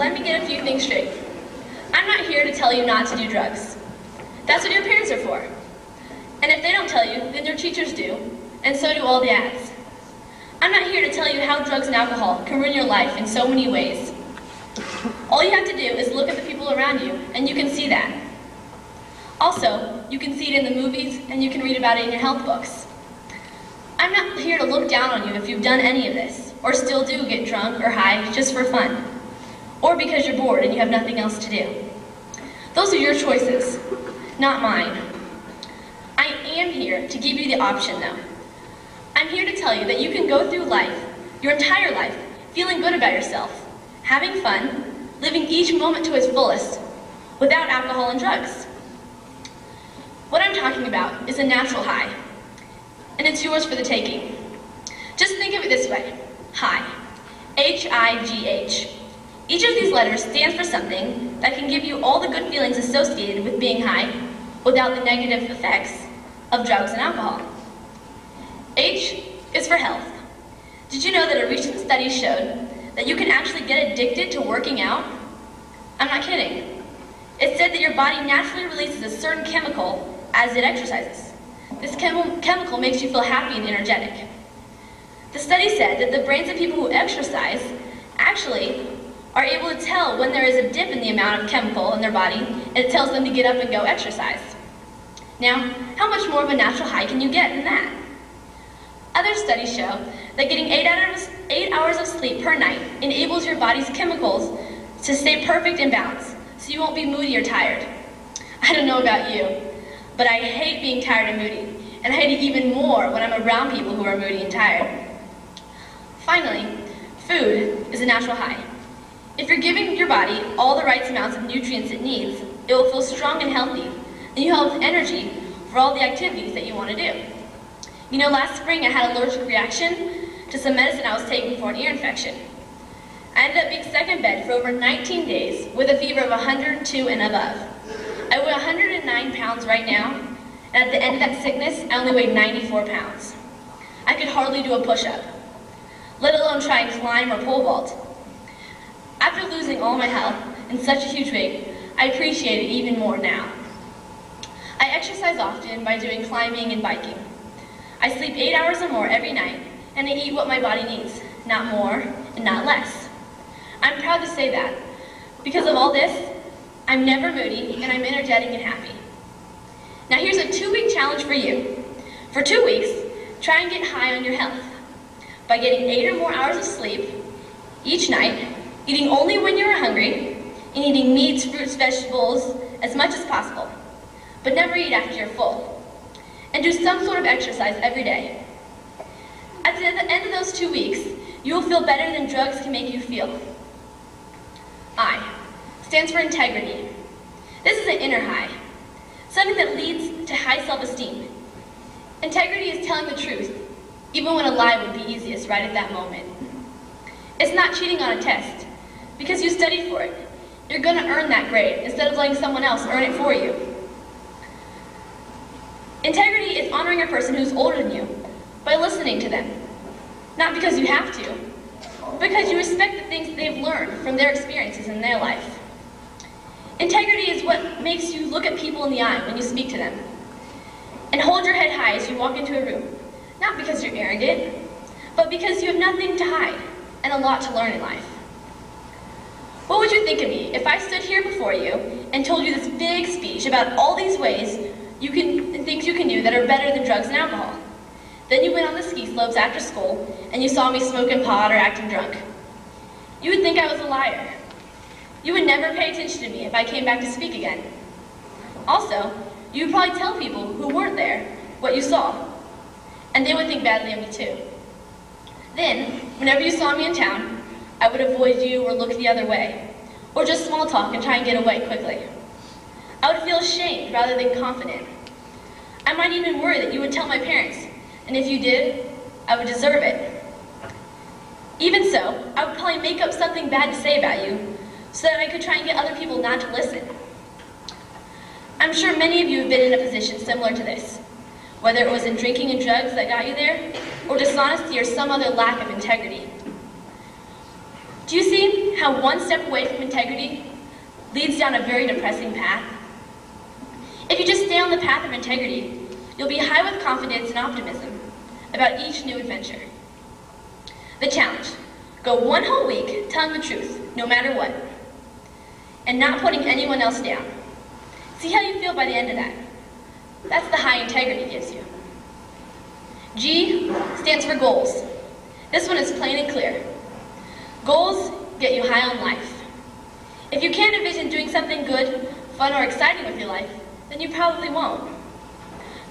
let me get a few things straight. I'm not here to tell you not to do drugs. That's what your parents are for. And if they don't tell you, then your teachers do, and so do all the ads. I'm not here to tell you how drugs and alcohol can ruin your life in so many ways. All you have to do is look at the people around you, and you can see that. Also, you can see it in the movies, and you can read about it in your health books. I'm not here to look down on you if you've done any of this, or still do get drunk or high just for fun, or because you're bored and you have nothing else to do. Those are your choices, not mine. I am here to give you the option, though. I'm here to tell you that you can go through life, your entire life, feeling good about yourself, having fun, living each moment to its fullest, without alcohol and drugs. What I'm talking about is a natural high, and it's yours for the taking. Just think of it this way, high, H-I-G-H. Each of these letters stands for something that can give you all the good feelings associated with being high without the negative effects of drugs and alcohol. H is for health. Did you know that a recent study showed that you can actually get addicted to working out? I'm not kidding. It said that your body naturally releases a certain chemical as it exercises. This chemical makes you feel happy and energetic. The study said that the brains of people who exercise actually are able to tell when there is a dip in the amount of chemical in their body, and it tells them to get up and go exercise. Now, how much more of a natural high can you get than that? Other studies show that getting 8 hours of sleep per night enables your body's chemicals to stay perfect in balance, so you won't be moody or tired. I don't know about you, but I hate being tired and moody, and I hate it even more when I'm around people who are moody and tired. Finally, food is a natural high. If you're giving your body all the right amounts of nutrients it needs, it will feel strong and healthy, and you'll have energy for all the activities that you want to do. You know, last spring I had an allergic reaction to some medicine I was taking for an ear infection. I ended up being stuck in bed for over 19 days with a fever of 102 and above. I weigh 109 pounds right now, and at the end of that sickness, I only weighed 94 pounds. I could hardly do a push-up, let alone try and climb or pole vault. After losing all my health and such a huge weight, I appreciate it even more now. I exercise often by doing climbing and biking. I sleep 8 hours or more every night, and I eat what my body needs, not more and not less. I'm proud to say that. Because of all this, I'm never moody, and I'm energetic and happy. Now here's a 2-week challenge for you. For 2 weeks, try and get high on your health by getting 8 or more hours of sleep each night, eating only when you're hungry, and eating meats, fruits, vegetables as much as possible, but never eat after you're full. And do some sort of exercise every day. At the end of those 2 weeks, you will feel better than drugs can make you feel. I stands for integrity. This is an inner high, something that leads to high self-esteem. Integrity is telling the truth, even when a lie would be easiest right at that moment. It's not cheating on a test, because you studied for it. You're going to earn that grade instead of letting someone else earn it for you. Integrity is honoring a person who's older than you by listening to them. Not because you have to, but because you respect the things they've learned from their experiences in their life. Integrity is what makes you look at people in the eye when you speak to them, and hold your head high as you walk into a room, not because you're arrogant, but because you have nothing to hide and a lot to learn in life. What would you think of me if I stood here before you and told you this big speech about all these ways things you can do that are better than drugs and alcohol? Then you went on the ski slopes after school and you saw me smoking pot or acting drunk. You would think I was a liar. You would never pay attention to me if I came back to speak again. Also, you would probably tell people who weren't there what you saw, and they would think badly of me too. Then, whenever you saw me in town, I would avoid you or look the other way, or just small talk and try and get away quickly. I would feel ashamed rather than confident. I might even worry that you would tell my parents, and if you did, I would deserve it. Even so, I would probably make up something bad to say about you, so that I could try and get other people not to listen. I'm sure many of you have been in a position similar to this, whether it was in drinking and drugs that got you there, or dishonesty or some other lack of integrity. Do you see? seen how one step away from integrity leads down a very depressing path? If you just stay on the path of integrity, you'll be high with confidence and optimism about each new adventure. The challenge: go 1 whole week telling the truth, no matter what, and not putting anyone else down. See how you feel by the end of that. That's the high integrity gives you. G stands for goals. This one is plain and clear. Goals get you high on life. If you can't envision doing something good, fun, or exciting with your life, then you probably won't.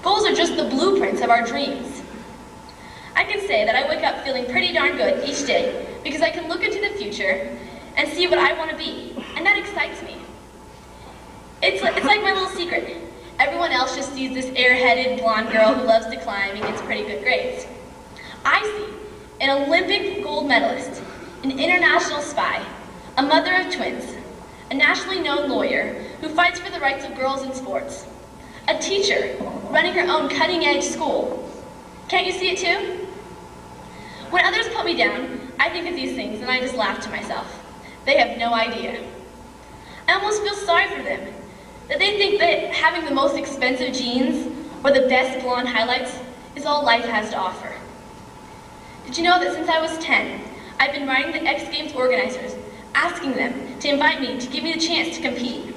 Goals are just the blueprints of our dreams. I can say that I wake up feeling pretty darn good each day because I can look into the future and see what I want to be, and that excites me. It's like my little secret. Everyone else just sees this airheaded blonde girl who loves to climb and gets pretty good grades. I see an Olympic gold medalist, an international spy, a mother of twins, a nationally known lawyer who fights for the rights of girls in sports, a teacher running her own cutting-edge school. Can't you see it too? When others put me down, I think of these things and I just laugh to myself. They have no idea. I almost feel sorry for them, that they think that having the most expensive jeans or the best blonde highlights is all life has to offer. Did you know that since I was 10, I've been writing the X Games organizers, asking them to invite me to give me the chance to compete?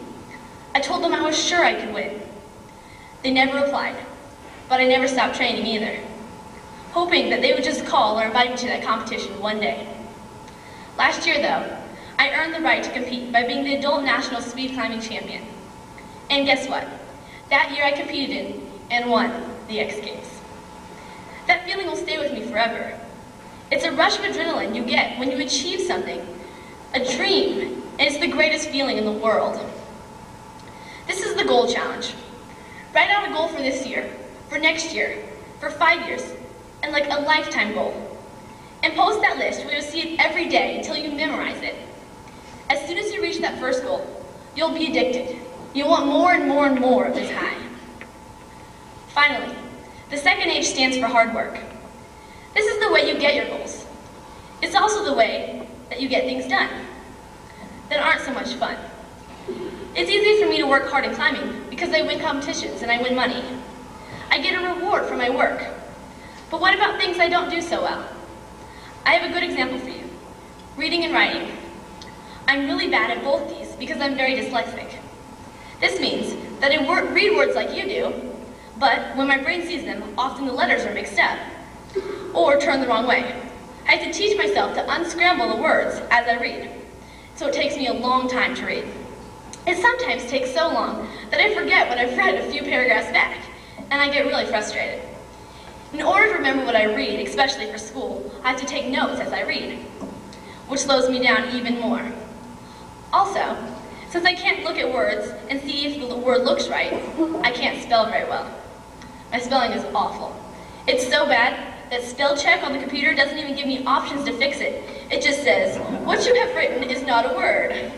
I told them I was sure I could win. They never replied, but I never stopped training either, hoping that they would just call or invite me to that competition one day. Last year, though, I earned the right to compete by being the adult national speed climbing champion. And guess what? That year I competed in and won the X Games. That feeling will stay with me forever. It's a rush of adrenaline you get when you achieve something, a dream, and it's the greatest feeling in the world. This is the goal challenge. Write out a goal for this year, for next year, for 5 years, and like a lifetime goal. And post that list where you'll see it every day until you memorize it. As soon as you reach that first goal, you'll be addicted. You'll want more and more and more of this high. Finally, the second H stands for hard work. This is the way you get your goals. It's also the way that you get things done that aren't so much fun. It's easy for me to work hard in climbing because I win competitions and I win money. I get a reward for my work. But what about things I don't do so well? I have a good example for you: reading and writing. I'm really bad at both these because I'm very dyslexic. This means that I read words like you do, but when my brain sees them, often the letters are mixed up or turned the wrong way. I have to teach myself to unscramble the words as I read, so it takes me a long time to read. It sometimes takes so long that I forget what I've read a few paragraphs back, and I get really frustrated. In order to remember what I read, especially for school, I have to take notes as I read, which slows me down even more. Also, since I can't look at words and see if the word looks right, I can't spell very well. My spelling is awful. It's so bad that spell check on the computer doesn't even give me options to fix it. It just says, "What you have written is not a word."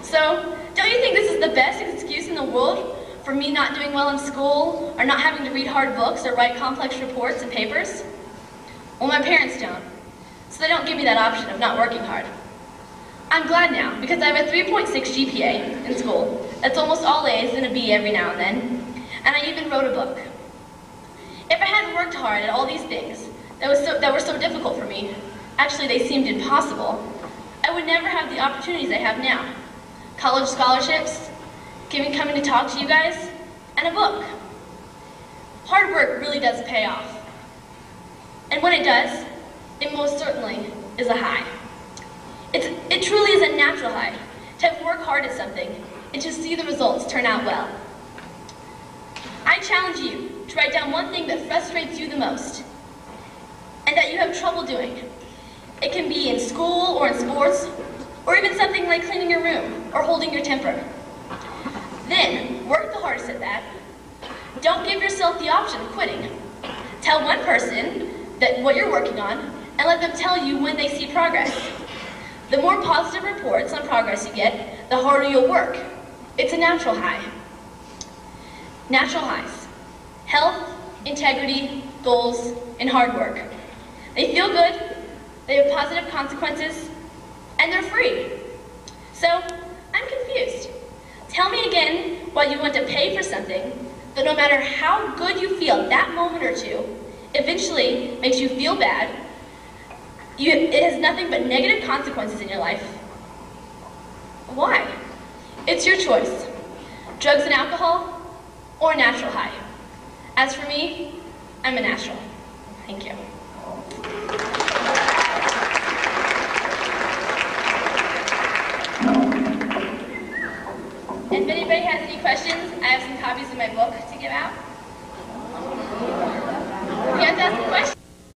So, don't you think this is the best excuse in the world for me not doing well in school, or not having to read hard books or write complex reports and papers? Well, my parents don't, so they don't give me that option of not working hard. I'm glad now, because I have a 3.6 GPA in school. That's almost all A's and a B every now and then, and I even wrote a book. If I hadn't worked hard at all these things that were so difficult for me, actually they seemed impossible, I would never have the opportunities I have now. College scholarships, coming to talk to you guys, and a book. Hard work really does pay off. And when it does, it most certainly is a high. It truly is a natural high to work hard at something and to see the results turn out well. I challenge you to write down one thing that frustrates you the most and that you have trouble doing. It can be in school or in sports, or even something like cleaning your room or holding your temper. Then, work the hardest at that. Don't give yourself the option of quitting. Tell one person what you're working on and let them tell you when they see progress. The more positive reports on progress you get, the harder you'll work. It's a natural high. Natural highs: health, integrity, goals, and hard work. They feel good, they have positive consequences, and they're free. So, I'm confused. Tell me again why you want to pay for something that no matter how good you feel that moment or two, eventually makes you feel bad. It has nothing but negative consequences in your life. Why? It's your choice. Drugs and alcohol, or a natural high. As for me, I'm a natural. Thank you. If anybody has any questions, I have some copies of my book to give out.